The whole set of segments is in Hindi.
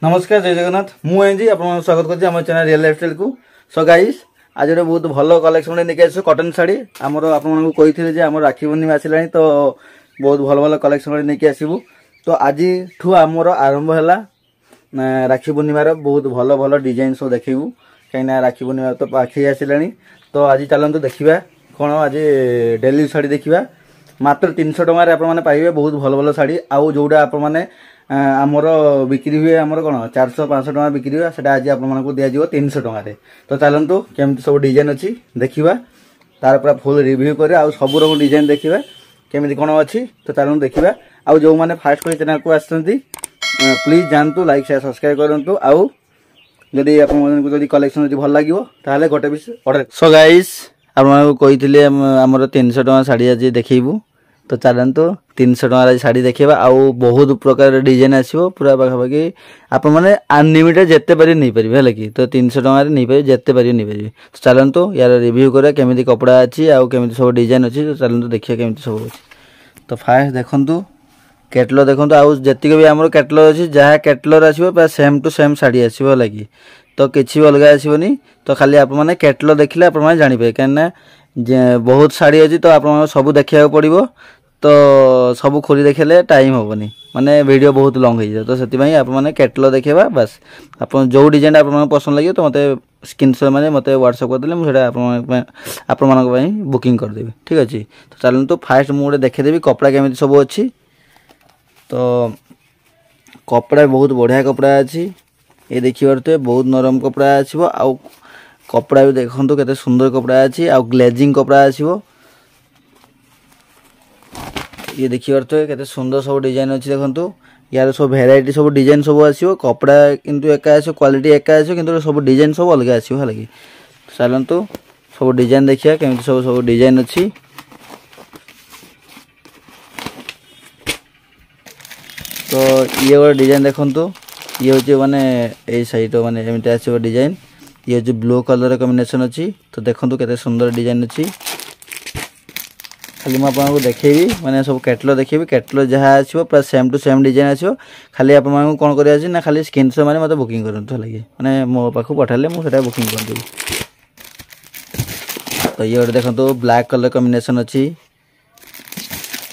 नमस्कार जय जगन्नाथ मुझे आप स्वागत कर चैनल रियल लाइफस्टाइल को। सो गाइस आज बहुत भल कलेक्शन लेके कटन शाढ़ी आमर आपको आम राखी पूर्णिमा आसला तो बहुत भल भल कलेक्शन लेके आसबू। तो आज आमर आरंभ है राखी पूर्णिमार बहुत भल भल डिजाइन सब देखू कहीं राखी पूर्णिमा तो पाखे आसला। तो आज चलते देखा कौन आज डेली शाढ़ी देखा मात्र 300 टकर आप पाइबे बहुत भल भल शाढ़ी आउ जोड़ा आप आमर बिक्री हुए आमर कौन 400-500 टका बिक्री हुआ से आज आपको दिज्व 300 टकर। तो चलतु केमती सब डिजाइन अच्छी देखा तार पूरा फुल रिव्यू कर सब रकम डिजाइन देखा केमी कौन अच्छी। तो चलते देखा आउ जो मैंने फास्ट कर चैनल को आसती प्लीज जानतु लाइक शेयर सब्सक्राइब करूँ आउ जदि आप कलेक्शन भल लगे गोटे पीस ऑर्डर। सो गाइस आपको कही आमर 300 टका शाढ़ी आज देखू। तो चलतु 300 टकर शाढ़ी देखा आउ बहुत प्रकार डिजाइन आसो पूरा पाखापाखि आप मैंने अनलिमिटेड जिते पारे नहीं पारे है कि। तो 300 टकर नहीं पारे जिते पारे नहीं पारे। तो चलतु यार रिव्यू करा केमी कपड़ा अच्छी आउ केमी सब डिजाइन अच्छी। तो चलतु देखिए केमी सब अच्छी। तो फास्ट देखु कैटलग देखो आउ जी भी आम कैटलग अच्छी जहाँ कैटलग आसो पूरा सेम टू सेम शाढ़ी आसो है कि। तो किसी भी अलग आसबनी तो खाली आप कैटलग देखिले आप जानीपे कहीं बहुत शाढ़ी अच्छी तो आप सब देखा पड़ो। तो सब खोली देखले टाइम हेनी माने वीडियो बहुत लंग हो जाए। तो से आप कैटलग देखा बस आप जो डिजाइन आप पसंद लगे तो मत स्क्रीनशॉट मारे मत व्हाट्सएप करदे मुझे आप बुकिंग करदेवी ठीक अच्छे। तो चलते फास्ट मुझे देखेदेवी कपड़ा केमी सब अच्छी। तो कपड़ा बहुत बढ़िया कपड़ा अच्छी ये देखिए बहुत नरम कपड़ा आसो आउ कपड़ा भी देखो केते सुंदर कपड़ा अच्छी आउ ग्लेजिंग कपड़ा आसो ये देखिए केते सुंदर सब डिजाइन अच्छी देखो यार सब भेराइटी सब डिजाइन सब आसो कपड़ा किंतु एका आसो क्वालिटी एका आसो किंतु सब डिजाइन सब अलग आसो है कि। चलतु सब डिजाइन देखिए केमी सब डिजाइन अच्छी। तो ये गोटे डिजाइन देखो ये हूँ माने ये सैड माने एमती आसो डिजाइन ये हूँ ब्लू कलर कॉम्बिनेशन अच्छी। तो देखो केते सुंदर डिजाइन अच्छी खाली मुझे देखेबी मैंने सब कैटलग देखेबी कैटलग जहाँ आसो पूरा सेम टू सेम डिजाइन आसो खाली आप कौन कर ना खाली स्क्रीनशॉट मारे मत बुकिंग करूँ लगे मैंने मो पाख पठाले मुझे बुकिंग करदेवी। तो ये गोटे देखो ब्लैक कलर कॉम्बिनेशन अच्छी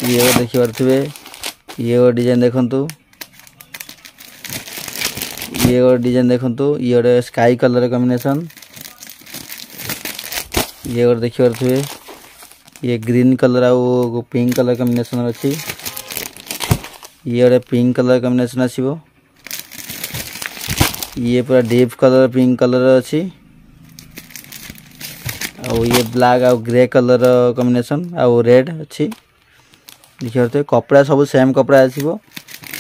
ये देखिए ये गोटे डिजाइन देखो ये गोटे डिजाइन देखो ये गोटे स्काई कलर कॉम्बिनेशन ये गोटे देखिए ये ग्रीन कलर आउ पिंक कलर कॉम्बिनेशन अच्छी ये गोटे पिंक कलर कॉम्बिनेशन आसो ये पूरा डीप कलर पिंक कलर अच्छी आउ ये ब्लैक आउ ग्रे कलर कॉम्बिनेशन आउ रेड अच्छी देखिए कपड़ा सब सेम कपड़ा आसो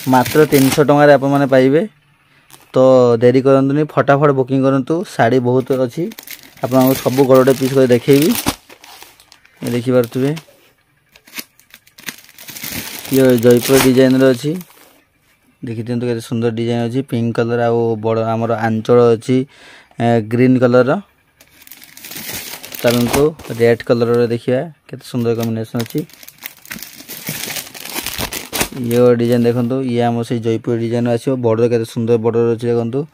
मात्र 300 टकर आप पाइबे। तो देरी करंतुनी फटाफट बुकिंग करंतु शाढ़ी बहुत अच्छी आपको सब गोटे पीस कर देखेबी देखिपे ये जयपुर डिजाइन अच्छी देखी दिखाते के सुंदर डिजाइन अच्छी पिंक कलर आउ बड़ आमर आंचल अच्छी ग्रीन कलर। चलतु रेड कलर देखिए केते सुंदर कॉम्बिनेशन अच्छी ये डिजाइन देखो ये आम से जयपुर डिजाइन आसो बॉर्डर केते सुंदर बॉर्डर अच्छी देखो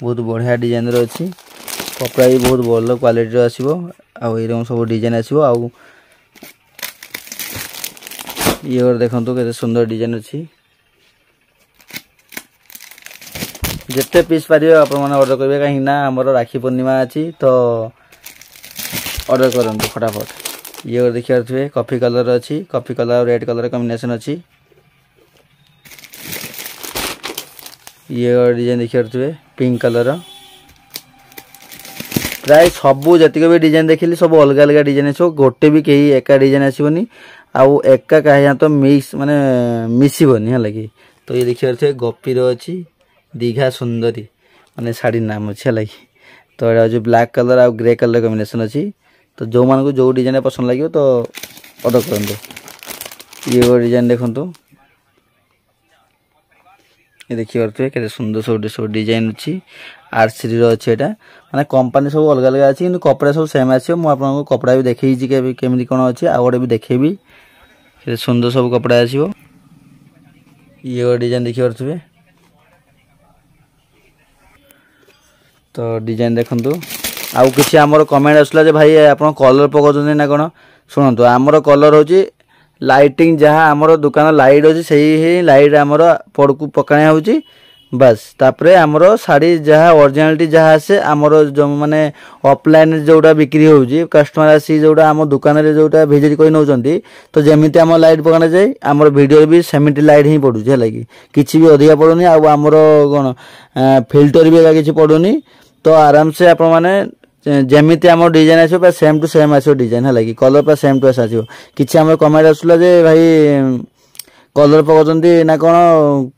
बहुत बढ़िया डिजाइन अच्छी कपड़ा भी बहुत भल क्वालिटी आसो आउ ये सब डिजाइन आसो आउ ये देखो केते सुंदर डिजाइन अच्छी जिते पीस पारे आप ऑर्डर करेंगे कहीं आमर राखी पूर्णिमा अच्छी। तो ऑर्डर करूँ फटाफट ये देखिए कॉफी कलर अच्छी coffee colour red colour combination अच्छी ये डिजाइन देखिए पिंक कलर प्राय सबू जी भी डिजाइन देखिए सब अलग अलग डिजाइन आसो गोटे भी कहीं एका डिजाइन आसबनी आउ एका कहीं तो मिक्स माने मिसबनी है कि। तो ये देखिए गोपीर अच्छी दीघा सुंदरी माने शाढ़ी नाम अच्छे है कि। तो यहाँ हूँ ब्लैक कलर आउ ग्रे कलर कॉम्बिनेशन अच्छी। तो जो मान को जो डिजाइन पसंद लगे तो ऑर्डर करूँ ये डिजाइन देखो ये देखिए केते सुंदर सब डिजाइन अच्छी आरसीडी अच्छे यहाँ माने कंपनी सब अलग अलग अच्छी कि कपड़ा सब सेम आसो मुझे कपड़ा भी देखी केमी कौन अच्छी आउ गोटे भी देखेबी सुंदर सब कपड़ा आसो ये डिजाइन देखिए तो डिजाइन देखंतु आउ किछि हमर कमेंट आसला जे भाई आपण कलर पकोचनी ना कोन सुनंतु हमर कलर होची लाइटिंग जहाँ आमर दुकान लाइट अच्छी से ही लाइट आमर पड़कू पकाने होची बस तापरे आमर शाड़ी जहाँ ओरिजिनालिटी जहाँ आसे आमर जो माने ऑफलाइन जोटा बिक्री होची कस्टमर आसी जोटा आम दुकान रे जोटा विजिट कोइ नउचंती तो जेमिति आम लाइट पकाने जाय आमर वीडियो भी सेमिति लाइट ही पडुची हला कि किछि भी अधिका पडुनी आ आमर कोन फिल्टर भी किछि पडुनी तो आराम से आपण माने जेमिति आम डिजाइन आसो पूरा सेम टू सेम आसो डिजाइन है कि कलर पूरा सेम टू आसो किसी आम कमेंट आसला जे भाई कलर पकाउछंती ना कोन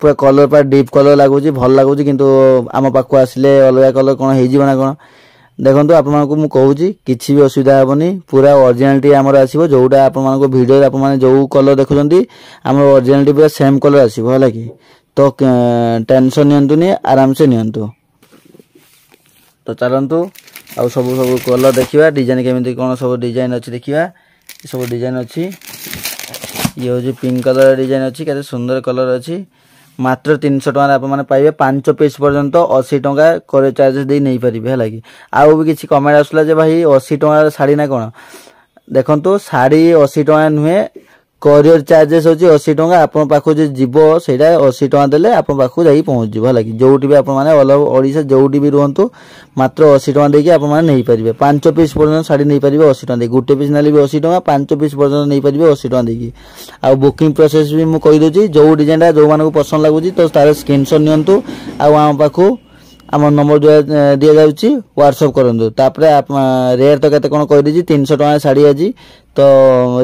पूरा कलर पूरा डीप कलर लागुची भल लागुची किंतु आम पाखु आसिले अलग कलर कोन हे जीवना कोन देखंतु आपण मानको मु कहूची किछि भी असुविधा हेबनी पूरा ओरिजिनालिटी हमर आसीबो जोटा आपण मानको वीडियो आपण माने जो कलर देखुछंती हमर ओरिजिनालिटी पूरा सेम कलर आसीबो हला कि तो टेंशन नियंतुनी आराम से नियंतु तो चलंतु आउ सब सब कलर देखिबा डिजाइन केमिति कोन सब डिजाइन अछि देखिबा सब डिजाइन अछि ये होजी पिंक कलर डिजाइन अछि केते सुंदर कलर अछि मात्र 300 टका आप माने पाइबे 5 पीस पर्यंत 80 टका करे चार्जेस दे नै परिबे हला कि आउ भी किछि कमेंट आसला जे भाई 80 टका साड़ी ना कोन देखंतु साड़ी 80 टका नुहे कोरियर चार्जेस होची 80 टका आपन पाखो जे जीवो सेटा 80 टका देले आपन पाखो जाई पहुंच जीवो हला कि जोटी भी आपन माने ऑल ओडिसा जोटी भी रहंतु मात्र 80 टका देकी आपन माने नै परिबे 5 पीस पर्यंत साड़ी नै परिबे 80 टका दे गुटे पीस नाली भी 80 टका 5 पीस पर्यंत नै परिबे 80 टका देकी आ बुकिंग प्रोसेस भी मु कहि दोची जो डिजाइन जो मानको पसंद लागुची तो तार स्क्रीनशॉट नियंतु आ हम पाखो आम नंबर दिया जाउची व्हाट्सएप करंतु तापरे आप रेट तो केते कोन कहि दिजी 300 टका साड़ी आजी तो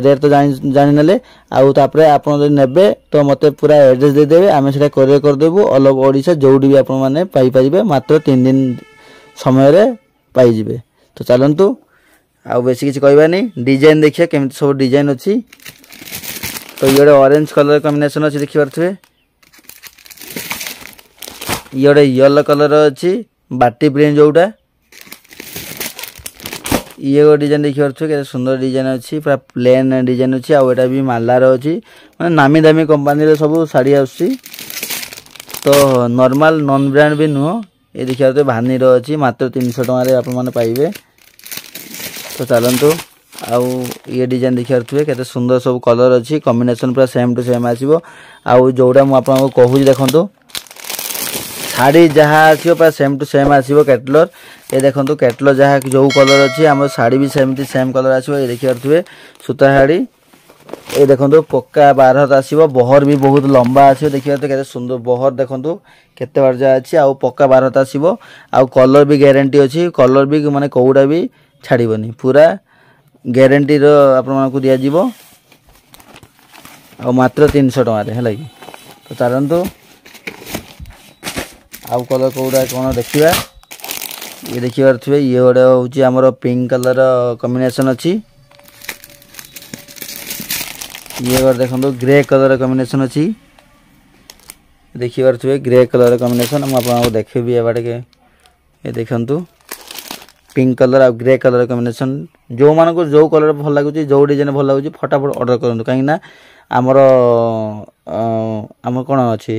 रेट तो जानि नले आउ तापरे आपन जे नेबे तो मते पूरा एड्रेस दे देबे आमे सेटा कोरियर कर देबो ऑल ओवर ओडिसा जोडी भी आपन माने पाई परिबे मात्र 3 दिन समय रे पाई जिबे तो चलंतु आउ बेसी किछ कहबा नै डिजाइन देखिया केमिति सब डिजाइन अछि तो ये ऑरेंज कलर कॉम्बिनेशन अछि देखि परथबे ये येलो कलर अच्छी बाटी प्रिंट जोटा ये गो डिजाइन देखि परथबे के सुंदर डिजाइन अच्छी पूरा प्लेन डिजाइन अच्छी आ एटा भी मालार अच्छी माने नामी दामी कंपनी रे सब साड़ी आसी तो नॉर्मल नॉन ब्रांड भी नुह ये देखि परथबे भानी रो अच्छी मात्र 300 टका रे आपन माने पाइबे तो चलंतु आउ ये डिजाइन देखि परथबे केते सुंदर सब कलर अच्छी कॉम्बिनेशन पूरा सेम टू सेम आसीबो आउ जोटा मु आपन को कहू देखंतु साड़ी जहाँ आसीबो पूरा सेम टू सेम आसीबो कैटलॉग ये देखंतु कैटलॉग जहाँ जो कलर अछि हमर साड़ी भी सेमती सेम कलर आसीबो ये देखि परथबे सूता साड़ी ये देखंतु पक्का 12 आसीबो बहर भी बहुत लंबा आसीबो देखि परथबे केते सुंदर बहर देखंतु केते बार जा अछि आ पक्का 12 आसीबो आ कलर भी गारंटी अछि कलर भी माने कोउडा भी छाड़ीबनी पूरा गारंटी रो आपन मानकु दिया जिवो आ मात्र 300 टका रे हला कि तो चलंतु आउ कलर कोडा कोन देखिबा ये देखि परथबे ये गोटे होची हमर पिंक कलर कॉम्बिनेशन अछि ये गोटे देखंतु ग्रे कलर कॉम्बिनेशन अछि देखि परथबे ग्रे कलर कॉम्बिनेशन हम आपन देखिबी एबाटे के ये देखंतु पिंक कलर आ ग्रे कलर कॉम्बिनेशन जो मान को जो कलर भल लागुची जो डिजाइन भल लागुची फटाफट ऑर्डर करंतु काहे ना हमर कोन अछि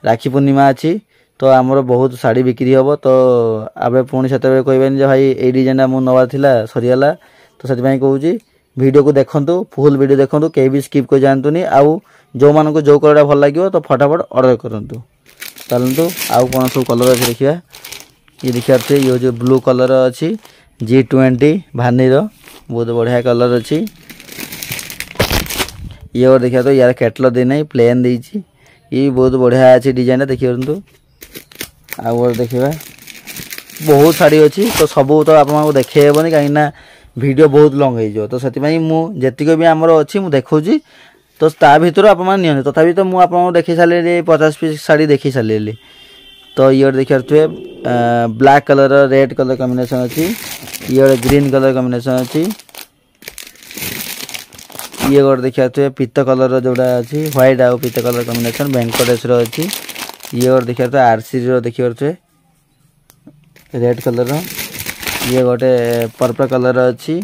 राखी पूर्णिमा अछि तो आमर बहुत साड़ी बिक्री हम तो आबे पुणी से कहबेनि भाई ए डिजाइन मु नवा थिला सरीगला तो से कहूँ वीडियो को देखंतु फुल वीडियो देखंतु के भी स्किप कर जानतुनी आउ जो मान को जो कलर भल लगे तो फटाफट ऑर्डर करंतु चलंतु आउ कौन सब कलर अच्छे देखिए ये देखिए ये जो ब्लू कलर अच्छी G20 भानी बहुत बढ़िया कलर अच्छी ये और देखिए तो यार कैटलॉग देना प्लेन देची ये बहुत बढ़िया अच्छी डिजाइन देखिए आउ देखिए बहुत साड़ी अच्छी तो सब तो आपको देखनी कहीं वीडियो बहुत लंग हो तो से मुझे भी आमर अच्छी मुझे देखी तो ता भर आप तथापि तो मुझे देखी सारे 50 पीस साड़ी देखी सारे तो ये देखिए black colour red colour combination अच्छी ये ग्रीन कलर कॉम्बिनेशन अच्छी ये गोटे देखिए पीत कलर जोड़ा अच्छी व्हाइट आउ पीत कलर कॉम्बिनेशन वेंकटेश्वर अच्छी ये गोटे देखिए आरसी देखिए रेड कलर ये गोटे पर्पल कलर अच्छी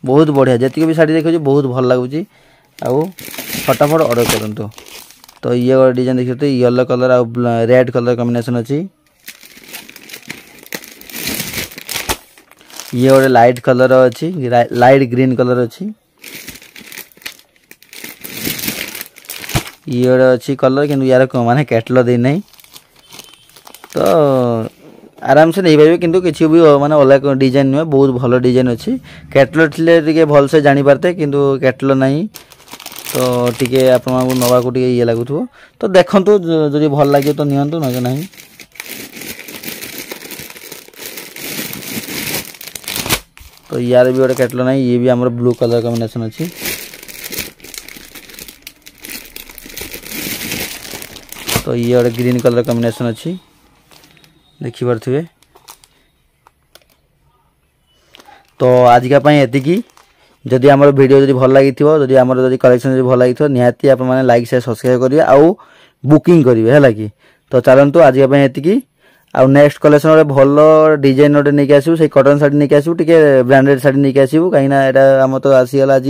बहुत बढ़िया जी भी साड़ी देखिए बहुत भल लगुच आउ फटाफट ऑर्डर करंतु तो ये गोटे डिजाइन देखिए येलो कलर आउ रेड कलर कॉम्बिनेशन अच्छी ये गोटे लाइट कलर अच्छी लाइट ग्रीन कलर अच्छी ये गोटे अच्छी कलर कि यार माने कैटलग दे नहीं तो आराम से नहीं पारे किंतु किसी भी माने अलग डिजाइन नुहे बहुत भल डिजाइन अच्छी कैटलग थे भल से जानी पारते किंतु कैटलग नहीं तो टिके आपण नवा को ये लगुव तो देखु जदि भल लगे तो नियंतु न नहीं तो यार भी गोटे कैटलग नहीं ये भी आम ब्लू कलर कॉम्बिनेशन अच्छी तो ये गोटे ग्रीन कलर कॉम्बिनेशन अच्छी देखी पारे तो आज का एति जदि आम वीडियो जदि भल लगी जदि आम जदि कलेक्शन जदि भल लगी निहाती आप लाइक शेयर सब्सक्राइब करेंगे आउ बुकिंग करेंगे है कि तो चलतु आज का एति आउ नेक्स्ट कलेक्शन भल डिजाइन गोटे नहीं आसू से कटन शाढ़ी नहीं आसू टे ब्रांडेड शाढ़ी नहीं आसू कहीं आम तो आसीगला आज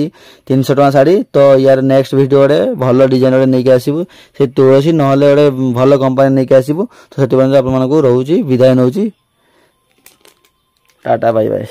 300 टका शाढ़ी तो यार नेक्स्ट वीडियो गोटे भल डिजाइन गोटे नहीं आसू से तुलसी ना गोटे भल कंपानी नहीं आसू तो से रोचे विदाय नौ टाटा बाय बाय।